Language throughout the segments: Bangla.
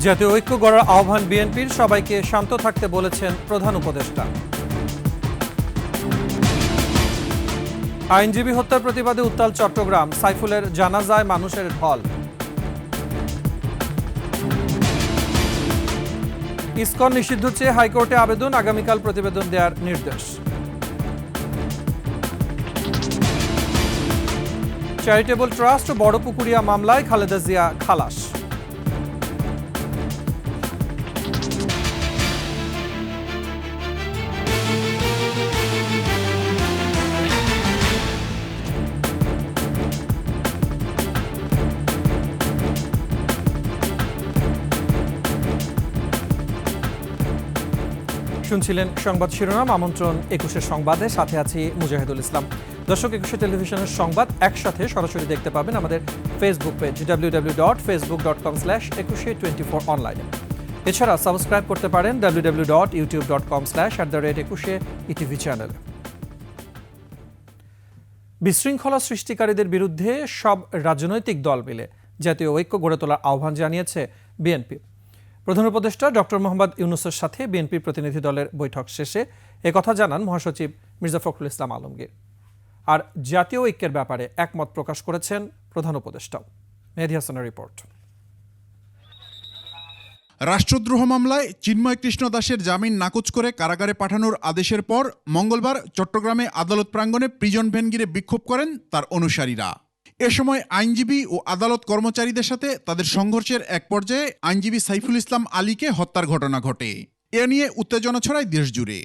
জাতীয় ঐক্য গড়ার আহ্বান বিএনপির, সবাইকে শান্ত থাকতে বলেছেন প্রধান উপদেষ্টা। আইনজীবী হত্যার প্রতিবাদে উত্তাল চট্টগ্রাম, সাইফুলের জানাজায় মানুষের ঢল। ইসকন নিষিদ্ধ চেয়ে হাইকোর্টে আবেদন, আগামীকাল প্রতিবেদন দেওয়ার নির্দেশ। চ্যারিটেবল ট্রাস্ট বড়পুকুরিয়া মামলায় খালেদা জিয়া খালাস। শুনছিলেন সংবাদ শিরোনাম। আমন্ত্রণ ২১ সংবাদে, সাথে আছি মুজাহিদুল ইসলাম। দর্শক, ২১ টেলিভিশনের সংবাদ একসাথে সরাসরি দেখতে পাবেন আমাদের ফেসবুক পেজ www.facebook.com/2124 অনলাইনে। এছাড়া সাবস্ক্রাইব করতে পারেন www.youtube.com/21etv চ্যানেলে। বিশৃঙ্খলা সৃষ্টিকারীদের বিরুদ্ধে সব রাজনৈতিক দল মিলে জাতীয় ঐক্য গড়ে তোলার আহ্বান জানিয়েছে বিএনপি। প্রধান উপদেষ্টা ডক্টর মোহাম্মদ ইউনূসের সাথে বিএনপি প্রতিনিধি দলের বৈঠক শেষে একথা জানান মহাসচিব মির্জা ফখরুল ইসলাম আলমগীর। আর জাতীয় ঐক্যের ব্যাপারে একমত প্রকাশ করেছেন প্রধান উপদেষ্টা। মেহেদী হাসানের রিপোর্ট। রাষ্ট্রদ্রোহ মামলায় চিন্ময় কৃষ্ণ দাসের জামিন নাকচ করে কারাগারে পাঠানোর আদেশের পর মঙ্গলবার চট্টগ্রামে আদালত প্রাঙ্গণে প্রিজন ভ্যান ঘিরে বিক্ষোভ করেন তার অনুসারীরা। এ সময় আইনজীবী ও আদালত কর্মচারীদের সাথে তাদের সংঘর্ষের এক পর্যায়ে আইনজীবী সাইফুল ইসলাম আলীকে হত্যার ঘটনা ঘটে। এ নিয়ে উত্তেজনা ছড়ায় দেশজুড়ে।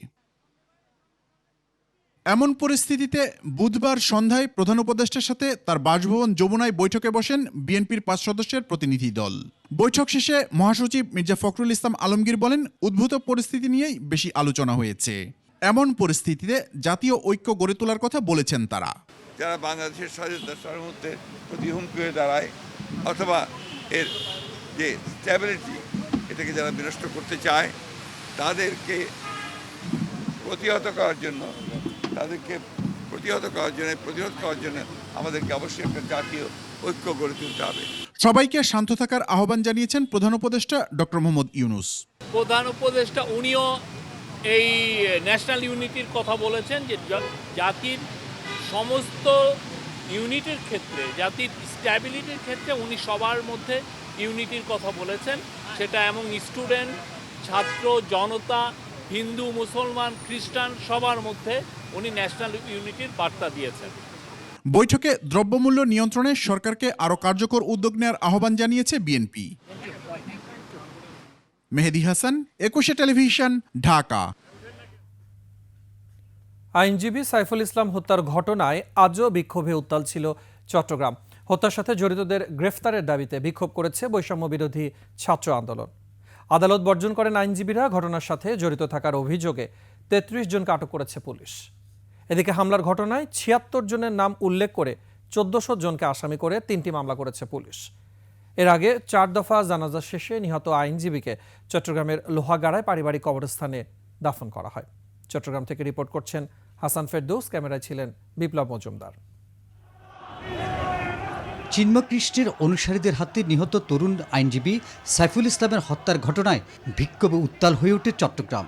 এমন পরিস্থিতিতে বুধবার সন্ধ্যায় প্রধান উপদেষ্টার সাথে তার বাসভবন যমুনায় বৈঠকে বসেন বিএনপির ৫ সদস্যের প্রতিনিধি দল। বৈঠক শেষে মহাসচিব মির্জা ফখরুল ইসলাম আলমগীর বলেন, উদ্ভূত পরিস্থিতি নিয়েই বেশি আলোচনা হয়েছে। এমন পরিস্থিতিতে জাতীয় ঐক্য গড়ে তোলার কথা বলেছেন তারা। যারা বাংলাদেশের স্বাধীনতা সার্বভৌমত্বের প্রতি হুমকি হয়ে দাঁড়ায় অথবা এর যে স্ট্যাবিলিটি এটাকে যারা বিনষ্ট করতে চায় তাদেরকে প্রতিহত করার জন্য প্রতিরোধ করার জন্য আমাদেরকে অবশ্যই একটা জাতীয় ঐক্য গড়ে তুলতে হবে। সবাইকে শান্ত থাকার আহ্বান জানিয়েছেন প্রধান উপদেষ্টা ডক্টর মোহাম্মদ ইউনূস। প্রধান উপদেষ্টা উনিও এই ন্যাশনাল ইউনিটির কথা বলেছেন, যে জাতির সমস্ত ইউনিটির ক্ষেত্রে, জাতির স্ট্যাবিলিটির ক্ষেত্রে উনি সবার মধ্যে ইউনিটির কথা বলেছেন। সেটা এমন স্টুডেন্ট, ছাত্র, জনতা, হিন্দু, মুসলমান, খ্রিস্টান সবার মধ্যে উনি ন্যাশনাল ইউনিটির বার্তা দিয়েছেন। বৈঠকে দ্রব্যমূল্য নিয়ন্ত্রণে সরকারকে আরও কার্যকর উদ্যোগ নেওয়ার আহ্বান জানিয়েছে বিএনপি। মেহেদী হাসান, ২১ টেলিভিশন, ঢাকা। আইনজীবী সাইফুল ইসলাম হত্যার ঘটনায় আজও বিক্ষোভে উত্তাল ছিল চট্টগ্রাম। হত্যার সাথে জড়িতদের গ্রেফতারের দাবিতে বিক্ষোভ করেছে বৈষম্য বিরোধী ছাত্র আন্দোলন। আদালত বর্জন করেন আইনজীবীরা। ঘটনার সাথে জড়িত থাকার অভিযোগে ৩৩ জনকে আটক করেছে পুলিশ। এদিকে হামলার ঘটনায় ৭৬ জনের নাম উল্লেখ করে ১৪০০ জনকে আসামি করে ৩টি মামলা করেছে পুলিশ। এর আগে ৪ দফা জানাজা শেষে নিহত আইনজীবীকে চট্টগ্রামের লোহাগাড়ায় পারিবারিক কবরস্থানে দাফন করা হয়। চট্টগ্রাম থেকে রিপোর্ট করছেন হাসান ফেরদৌস, ক্যামেরায় ছিলেন বিপ্লব মজুমদার। চিন্ময় কৃষ্ণের অনুসারীদের হাতে নিহত তরুণ আইনজীবী সাইফুল ইসলামের হত্যার ঘটনায় বিক্ষোভে উত্তাল হয়ে ওঠে চট্টগ্রাম।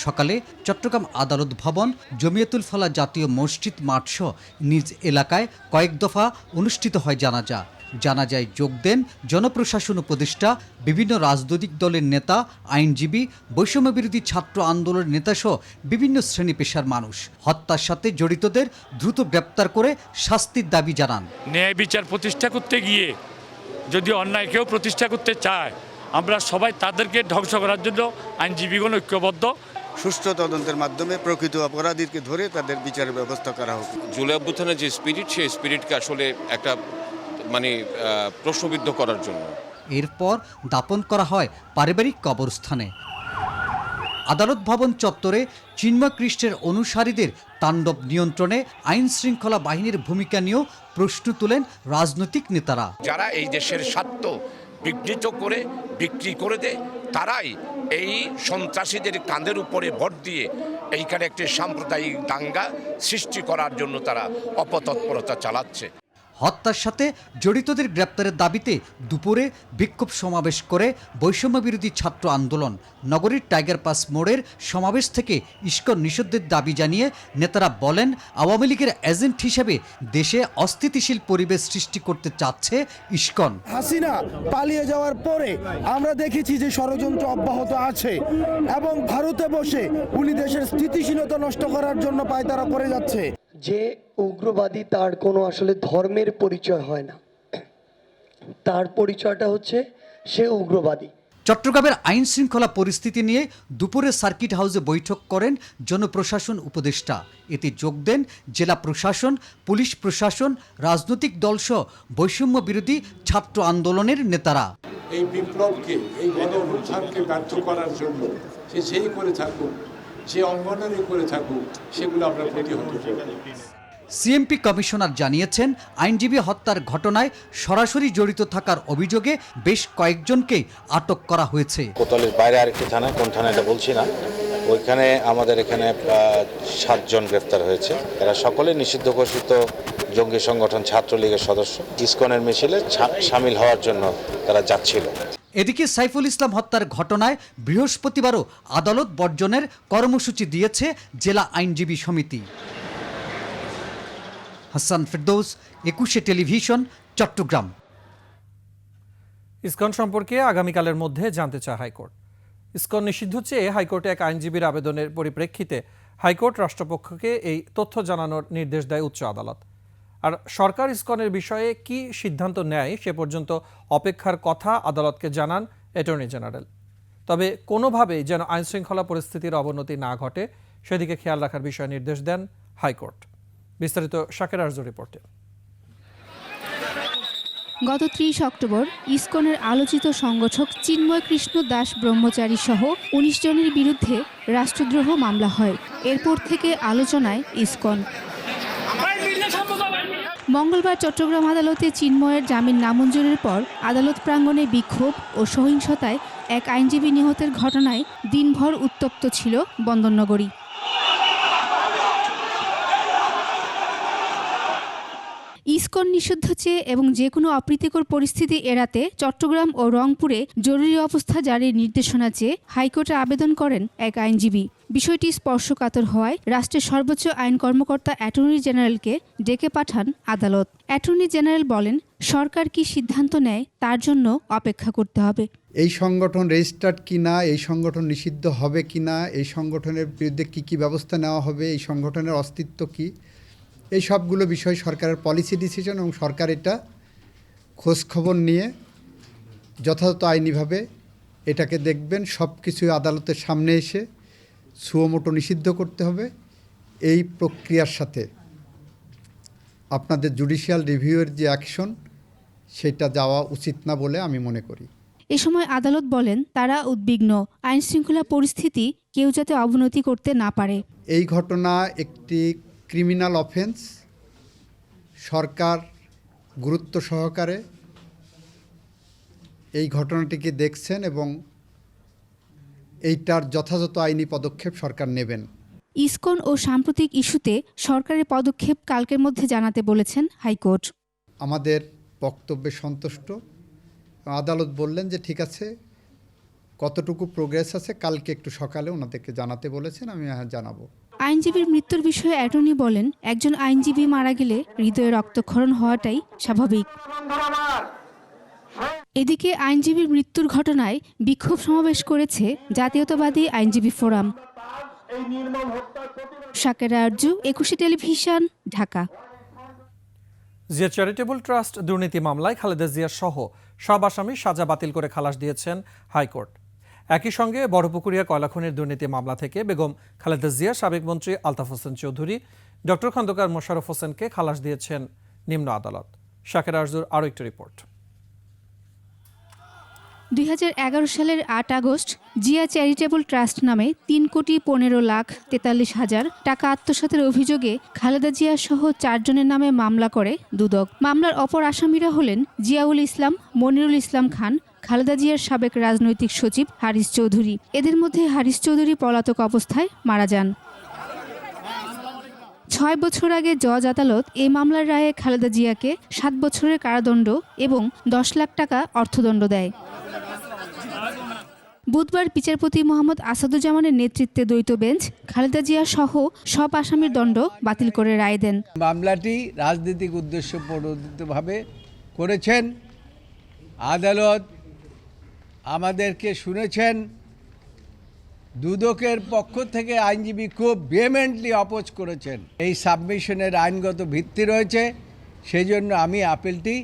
সকালে চট্টগ্রাম আদালত ভবন, জমিয়তুল ফালাহ জাতীয় মসজিদ মাঠসহ নিজ এলাকায় কয়েক দফা অনুষ্ঠিত হয় জানাজা। জানাজায় যোগ দেন জনপ্রশাসন উপদেষ্টা, বিভিন্ন রাজনৈতিক দলের নেতা, আইনজীবী, বৈষম্য বিরোধী ছাত্র আন্দোলনের নেতাসহ বিভিন্ন শ্রেণী পেশার মানুষ। হত্যার সাথে জড়িতদের দ্রুত গ্রেপ্তার করে শাস্তির দাবি জানান। ন্যায় বিচার প্রতিষ্ঠা করতে গিয়ে যদি অন্যায় কেউ প্রতিষ্ঠা করতে চায়, আমরা সবাই তাদেরকে ধ্বংস করার জন্য আইনজীবীগণ ঐক্যবদ্ধ। সুষ্ঠু তদন্তের মাধ্যমে প্রকৃত অপরাধীকে ধরে তাদের বিচারের ব্যবস্থা করা হোক। জুলাই অভ্যুত্থানের যে স্পিরিট, সেই স্পিরিটকে আসলে একটা প্রশ্নবিদ্ধ করার জন্য এরপর দাপন করা হয় পারিবারিক কবরস্থানে। আদালত ভবন চত্বরে চিন্ময় কৃষ্ণের অনুসারীদের তাণ্ডব নিয়ন্ত্রণে আইন শৃঙ্খলা বাহিনীর ভূমিকা নিয়েও প্রশ্ন তোলেন রাজনৈতিক নেতারা। যারা এই দেশের স্বার্থ বিঘ্নিত করে বিক্রি করে দেয়, তারাই এই সন্ত্রাসীদের কাঁধের উপরে ভর দিয়ে এইখানে একটি সাম্প্রদায়িক দাঙ্গা সৃষ্টি করার জন্য তারা অপতৎপরতা চালাচ্ছে। হত্যার সাথে জড়িতদের গ্রেপ্তারের দাবিতে দুপুরে বিক্ষোভ সমাবেশ করে বৈষম্য বিরোধী ছাত্র আন্দোলন। নগরীর টাইগার পাস মোড়ের সমাবেশ থেকে ইসকন নিষিদ্ধের দাবি জানিয়ে নেতারা বলেন, আওয়ামী লীগের এজেন্ট হিসেবে দেশে অস্থিতিশীল পরিবেশ সৃষ্টি করতে চাচ্ছে ইসকন। হাসিনা পালিয়ে যাওয়ার পরে আমরা দেখেছি যে ষড়যন্ত্র অব্যাহত আছে এবং ভারতে বসে উনি দেশের স্থিতিশীলতা নষ্ট করার জন্য পায়তারা করে যাচ্ছে। যে উগ্রবাদী তার কোনো আসলে ধর্মের পরিচয় হয় না, তার পরিচয়টা হচ্ছে সে উগ্রবাদী। চট্টগ্রামের আইন শৃঙ্খলা পরিস্থিতি নিয়ে দুপুরে সার্কিট হাউসে বৈঠক করেন জনপ্রশাসন উপদেষ্টা। এতে যোগ দেন জেলা প্রশাসন, পুলিশ প্রশাসন, রাজনৈতিক দলসহ বৈষম্য বিরোধী ছাত্র আন্দোলনের নেতারা। এই বিপ্লবকে, এই গণঅভ্যুত্থানকে ব্যর্থ করার জন্য সে যেই করে থাকুক, যে অঙ্গনারই করে থাকুক, সেগুলো আমরা প্রতিহত করব। সিএমপি কমিশনার জানিয়েছেন, আইনজীবী হত্যার ঘটনায় সরাসরি জড়িত থাকার অভিযোগে বেশ কয়েকজনকে আটক করা হয়েছে। কোতোয়ালির বাইরে আরেকটি থানায়, কোন থানা এটা বলছি না, ওইখানে আমাদের এখানে 7 জন গ্রেফতার হয়েছে। এরা সকলে নিষিদ্ধ ঘোষিত জঙ্গি সংগঠন ছাত্রলীগের সদস্য। ইসকনের মিছিলে সামিল হওয়ার জন্য তারা যাচ্ছিল। এদিকে সাইফুল ইসলাম হত্যার ঘটনায় বৃহস্পতিবারও আদালত বর্জনের কর্মসূচি দিয়েছে জেলা আইনজীবী সমিতি। হাসান ফেরদৌস, 21 টেলিভিশন, চট্টগ্রাম। ইসকন সম্পর্কে আগামীকালের মধ্যে জানতে চায় হাইকোর্ট। ইসকন নিষিদ্ধ চেয়ে হাইকোর্টে এক আইনজীবীর আবেদনের পরিপ্রেক্ষিতে হাইকোর্ট রাষ্ট্রপক্ষকে এই তথ্য জানানোর নির্দেশ দেয় উচ্চ আদালত। আর সরকার ইসকনের বিষয়ে কি সিদ্ধান্ত নেয় সে পর্যন্ত অপেক্ষার কথা আদালতকে জানান অ্যাটর্নি জেনারেল। তবে কোনোভাবেই যেন আইনশৃঙ্খলা পরিস্থিতির অবনতি না ঘটে সেদিকে খেয়াল রাখার বিষয়ে নির্দেশ দেন হাইকোর্ট। বিস্তারিত শাকের আরজু রিপোর্টে। গত 30 অক্টোবর ইসকনের আলোচিত সংগঠক চিন্ময় কৃষ্ণ দাস ব্রহ্মচারী সহ 19 জনের বিরুদ্ধে রাষ্ট্রদ্রোহ মামলা হয়। এরপর থেকে আলোচনায় ইসকন। মঙ্গলবার চট্টগ্রাম আদালতে চিন্ময়ের জামিন নামঞ্জুরের পর আদালত প্রাঙ্গণে বিক্ষোভ ও সহিংসতায় এক আইনজীবী নিহতের ঘটনায় দিনভর উত্তপ্ত ছিল বন্দরনগরী। ইসকন নিষিদ্ধ চেয়ে এবং যে কোনো অপ্রীতিকর পরিস্থিতি এড়াতে চট্টগ্রাম ও রংপুরে জরুরি অবস্থা জারির নির্দেশনা চেয়ে হাইকোর্টে আবেদন করেন এক আইনজীবী। বিষয়টি স্পর্শকাতর হওয়ায় রাষ্ট্রের সর্বোচ্চ আইন কর্মকর্তা অ্যাটর্নি জেনারেলকে ডেকে পাঠান আদালত। অ্যাটর্নি জেনারেল বলেন, সরকার কি সিদ্ধান্ত নেয় তার জন্য অপেক্ষা করতে হবে। এই সংগঠন রেজিস্টার্ড কিনা, এই সংগঠন নিষিদ্ধ হবে কিনা, এই সংগঠনের বিরুদ্ধে কি ব্যবস্থা নেওয়া হবে, এই সংগঠনের অস্তিত্ব কি, এই সবগুলো বিষয় সরকারের পলিসি ডিসিশন এবং সরকার এটা খোঁজখবর নিয়ে যথাযথ আইনিভাবে এটাকে দেখবেন। সব কিছুই আদালতের সামনে এসে সুমোটো নিষিদ্ধ করতে হবে। এই প্রক্রিয়ার সাথে আপনাদের জুডিশিয়াল রিভিউয়ের যে অ্যাকশন সেটা যাওয়া উচিত না বলে আমি মনে করি। এ সময় আদালত বলেন, তারা উদ্বিগ্ন আইনশৃঙ্খলা পরিস্থিতি কেউ যাতে অবনতি করতে না পারে। এই ঘটনা একটি ক্রিমিনাল অফেন্স। সরকার গুরুত্ব সহকারে এই ঘটনাটিকে দেখছেন এবং এইটার যথাযথ আইনি পদক্ষেপ সরকার নেবেন। ইসকন ও সাম্প্রতিক ইস্যুতে সরকারের পদক্ষেপ কালকের মধ্যে জানাতে বলেছেন হাইকোর্ট। আমাদের বক্তব্যে সন্তুষ্ট। আদালত বললেন যে ঠিক আছে, কতটুকু প্রোগ্রেস আছে কালকে একটু সকালে ওনাদেরকে জানাতে বলেছেন, আমি জানাবো। আইনজীবীর মৃত্যুর বিষয়ে অ্যাটর্নি বলেন, একজন আইনজীবী মারা গেলে হৃদয়ে রক্তক্ষরণ হওয়াটাই স্বাভাবিক। এদিকে আইনজীবীর মৃত্যুর ঘটনায় বিক্ষোভ সমাবেশ করেছে জাতীয়তাবাদী আইনজীবী forum. Shaker Arzu, 21 television, Dhaka. Zia charitable trust দুর্নীতি মামলায় খালেদা জিয়া সহ সব আসামি সাজা বাতিল করে খালাস দিয়েছেন হাইকোর্ট। একই সঙ্গে বড়পুকুরিয়া কয়লাখনির দুর্নীতি মামলা থেকে বেগম খালেদা জিয়া, সাবেক মন্ত্রী আলতাফ হোসেন চৌধুরী, ডক্টর খন্দকার মোশাররফ হোসেনকে খালাস দিয়েছেন নিম্ন আদালত। শাকের আরজুর আরও একটি রিপোর্ট। 2011 সালের 8 আগস্ট জিয়া চ্যারিটেবল ট্রাস্ট নামে 3,15,43,000 টাকা আত্মসাতের অভিযোগে খালেদা জিয়া সহ 4 জনের নামে মামলা করে দুদক। মামলার অপর আসামিরা হলেন জিয়াউল ইসলাম, মনিরুল ইসলাম খান, খালেদা জিয়ার সাবেক রাজনৈতিক সচিব হারিস চৌধুরী। এদের মধ্যে হারিস চৌধুরী পলাতক অবস্থায় মারা যান। 6 বছর আগে জজ আদালত এই মামলার রায়ে খালেদা জিয়াকে 7 বছরের কারাদণ্ড এবং 10 লাখ টাকা অর্থদণ্ড দেয়। বুধবার বিচারপতি মোহাম্মদ আসাদুজ্জামানের নেতৃত্বে দ্বৈত বেঞ্চ খালেদা জিয়া সহ সব আসামির দণ্ড বাতিল করে রায় দেন। মামলাটি রাজনৈতিক উদ্দেশ্য প্রণোদিতভাবে করেছেন। আদালত আমাদেরকে শুনেছেন। দুদকের পক্ষ থেকে আইনজীবী খুব ভেহেমেন্টলি অপোজ করেছেন। এই সাবমিশনের আইনগত ভিত্তি রয়েছে, সেই জন্য আমি আপিলটি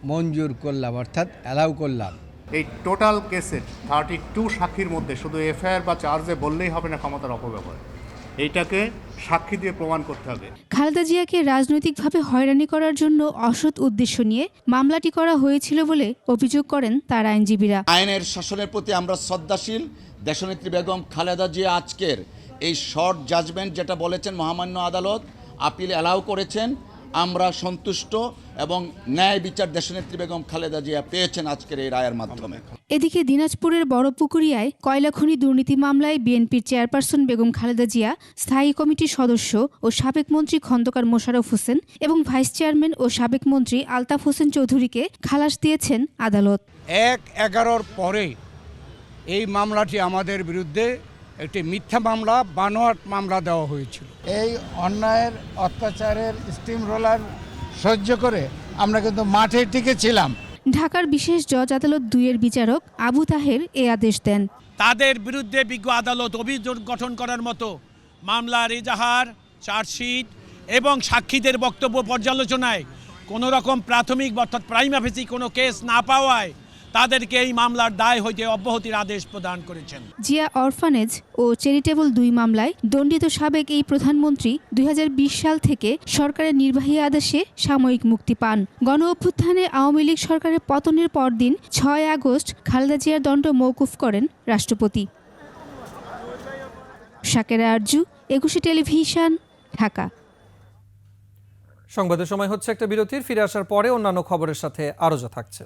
মঞ্জুর করলাম, অর্থাৎ অ্যালাউ করলাম। এই টোটাল কেসের 32 সাক্ষীর মধ্যে শুধু এফআইআর বা চার্জে বললেই হবে না ক্ষমতার অপব্যবহার, এইটাকে সাক্ষী দিয়ে প্রমাণ করতে হবে। খালেদা জিয়াকে রাজনৈতিকভাবে হয়রানি করার জন্য অসৎ উদ্দেশ্য নিয়ে মামলাটি করা হয়েছিল বলে অভিযোগ করেন তার আইনজীবীরা। আইনের শাসনের প্রতি আমরা শ্রদ্ধাশীল। দেশনেত্রী বেগম খালেদা জিয়া আজকের এই শর্ট জাজমেন্ট যেটা বলেছেন মহামান্য আদালত আপিল অ্যালাউ করেছেন, আমরা সন্তুষ্ট এবং ন্যায় বিচার দেশনেত্রী বেগম খালেদা জিয়া পেয়েছেন আজকের এই রায়ের মাধ্যমে। এদিকে দিনাজপুরের বড়পুকুরিয়ায় কয়লা খনি দুর্নীতি মামলায় বিএনপির চেয়ারপারসন বেগম খালেদা জিয়া, স্থায়ী কমিটির সদস্য ও সাবেক মন্ত্রী খন্দকার মোশাররফ হোসেন এবং ভাইস চেয়ারম্যান ও সাবেক মন্ত্রী আলতাফ হোসেন চৌধুরীকে খালাস দিয়েছেন আদালত। 1/11 পরে এই মামলাটি আমাদের বিরুদ্ধে একটি মিথ্যা মামলা, বানোয়াট মামলা দেওয়া হয়েছিল। এই অন্যায়ের অত্যাচারের স্টিম রোলার সহ্য করে আমরা কিন্তু মাঠে টিকেছিলাম। ঢাকার বিশেষ জজ আদালত 2-এর বিচারক আবু তাহের এ আদেশ দেন। তাদের বিরুদ্ধে বিজ্ঞ আদালত অভিযোগ গঠন করার মতো মামলার এজাহার, চার্জশিট এবং সাক্ষীদের বক্তব্য পর্যালোচনায় কোনো রকম প্রাথমিক অর্থাৎ প্রাইমা ফেসি কোনো কেস না পাওয়ায় তাদেরকে এই মামলার দায় হইতে অব্যাহতির আদেশ প্রদান করেছেন। জিয়া অরফানেজ ও চ্যারিটেবল 2 মামলায় দণ্ডিত সাবেক এই প্রধানমন্ত্রী 2020 সাল থেকে সরকারের নির্বাহী আদেশে সাময়িক মুক্তি পান। গণ অভ্যুত্থানে আওয়ামী লীগ সরকারের পতনের পরদিন 6 আগস্ট খালেদা জিয়ার দণ্ড মওকুফ করেন রাষ্ট্রপতি। শাকেরা আরজু, একুশে টেলিভিশন, ঢাকা। সংবাদের সময় হচ্ছে একটা বিরতির। ফিরে আসার পরে অন্যান্য খবরের সাথে আরও যা থাকছে।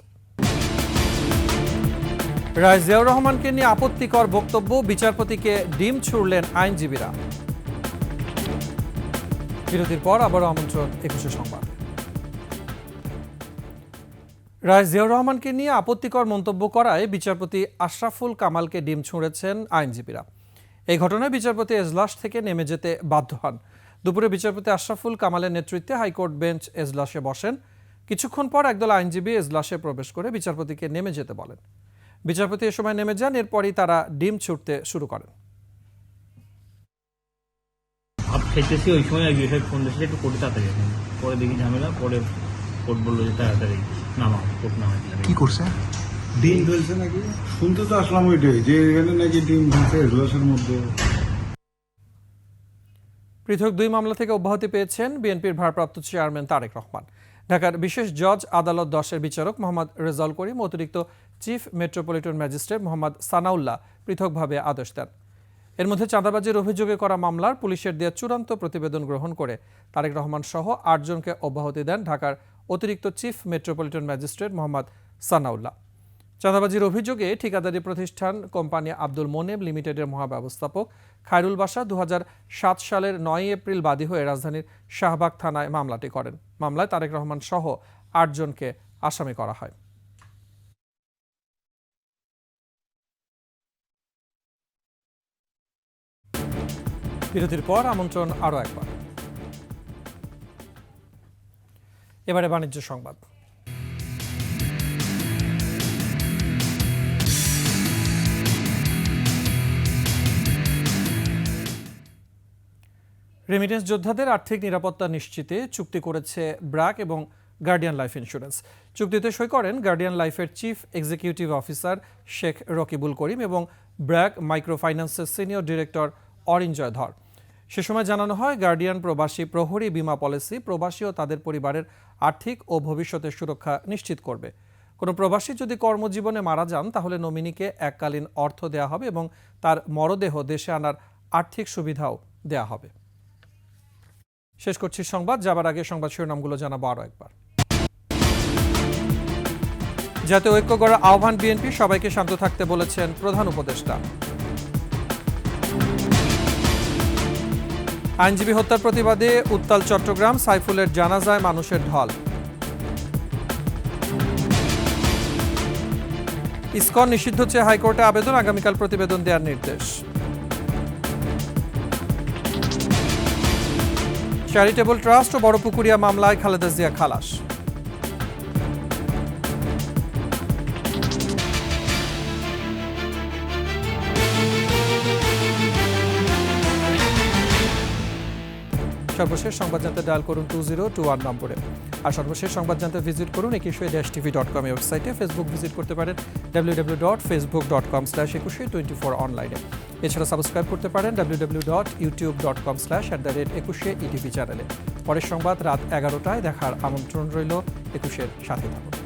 রায় জিয়াউর রহমানকে নিয়ে আপত্তিকর বক্তব্য, বিচারপতিকে ডিম ছুড়লেন আইনজীবীরা। বিরতির পর আবারও আমন্ত্রণ একুশে সংবাদ। রায় জিয়াউর রহমানকে নিয়ে আপত্তিকর মন্তব্য করায় বিচারপতি আশরাফুল কামালকে ডিম ছুঁড়েছেন আইনজীবীরা। এই ঘটনায় বিচারপতি এজলাস থেকে নেমে যেতে বাধ্য হন। দুপুরে বিচারপতি আশরাফুল কামালের নেতৃত্বে হাইকোর্ট বেঞ্চ এজলাসে বসেন। কিছুক্ষণ পর একদল আইনজীবী এজলাসে প্রবেশ করে বিচারপতিকে নেমে যেতে বলেন। বিচারপতি এ সময় নেমে যান, এরপরই তারা ডিম ছুটতে শুরু করেন। খেতেছি ওই সময় ফোন দিয়েছিল একটু কোর্টে তাড়াতাড়ি, পরে দেখি ঝামেলা, পরে কোর্ট বললো যে তাড়াতাড়ি নামা, কোর্ট নামা। কি করছে? ডিম ফেলছে নাকি? শুনতে তো আসলাম ওইটাই যে এখানে নাকি ডিম ফেলছে এজলাসের মধ্যে। পৃথক 2 মামলা থেকে অব্যাহতি পেয়েছেন বিএনপির ভারপ্রাপ্ত চেয়ারম্যান তারেক রহমান। ঢাকার বিশেষ জজ আদালত 10-এর বিচারক মোহাম্মদ রেজাউল করিম, অতিরিক্ত chief metropolitan magistrate Mohammad Sanaullah পৃথকভাবে আদেশ দেন। এর মধ্যে চাঁদাবাজির অভিযোগে করা মামলার পুলিশের দেওয়া চূড়ান্ত প্রতিবেদন গ্রহণ করে তারেক রহমান সহ 8 জনকে অব্যাহতি দেন ঢাকার অতিরিক্ত chief metropolitan magistrate Mohammad Sanaullah. চাঁদাবাজির অভিযোগে ঠিকাদারি প্রতিষ্ঠান কোম্পানি আব্দুল মোনেম লিমিটেডের মহাব্যবস্থাপক খায়রুল বাশা 2007 সালের 9 এপ্রিল বাদী হয়ে রাজধানীর শাহবাগ থানায় মামলাটি করেন। মামলায় তারেক রহমান সহ 8 জনকে আসামি করা হয়। বিরতির পর আমন্ত্রণ আরও একবার। এবারে বাণিজ্য সংবাদ। রেমিটেন্স যোদ্ধাদের আর্থিক নিরাপত্তা নিশ্চিতে চুক্তি করেছে ব্র্যাক এবং গার্ডিয়ান লাইফ ইন্স্যুরেন্স। চুক্তিতে সই করেন গার্ডিয়ান লাইফের chief executive officer Sheikh Rakibul Karim এবং ব্র্যাক মাইক্রো ফাইন্যান্সের সিনিয়র ডিরেক্টর অরিঞ্জয় ধর। সে সময় জানানো হয়, গার্ডিয়ান প্রবাসী প্রহরী বীমা পলিসি প্রবাসী ও তাদের পরিবারের আর্থিক ও ভবিষ্যতের সুরক্ষা নিশ্চিত করবে। কোনো প্রবাসী যদি কর্মজীবনে মারা যান তাহলে নমিনিকে এককালীন অর্থ দেওয়া হবে এবং তার মরদেহ দেশে আনার আর্থিক সুবিধাও দেওয়া হবে। শেষ করছি সংবাদ। যাবার আগে সংবাদ শিরোনামগুলো জানাবো আরও একবার। জাতীয় ঐক্য গড়ার আহ্বান বিএনপি, সবাইকে শান্ত থাকতে বলেছেন প্রধান উপদেষ্টা। আইনজীবী হত্যার প্রতিবাদে উত্তাল চট্টগ্রাম, সাইফুলের জানাজায় মানুষের ঢল। ইসকন নিষিদ্ধ চেয়ে হাইকোর্টে আবেদন, আগামীকাল প্রতিবেদন দেওয়ার নির্দেশ। চ্যারিটেবল ট্রাস্ট ও বড়পুকুরিয়া মামলায় খালেদা জিয়া খালাস। সর্বশেষ সংবাদ জানতে ডায়াল করুন 2021 নম্বরে। আর সর্বশেষ সংবাদ জানতে ভিজিট করুন ekushe-tv.com ওয়েবসাইটে। ফেসবুক ভিজিট করতে পারেন www.facebook.com/ekushe24 অনলাইনে। এছাড়া সাবস্ক্রাইব করতে পারেন www.youtube.com/@ekushe-etv চ্যানেলে। পরের সংবাদ রাত 11টায় দেখার আমন্ত্রণ রইল। একুশের সাথে থাকুন।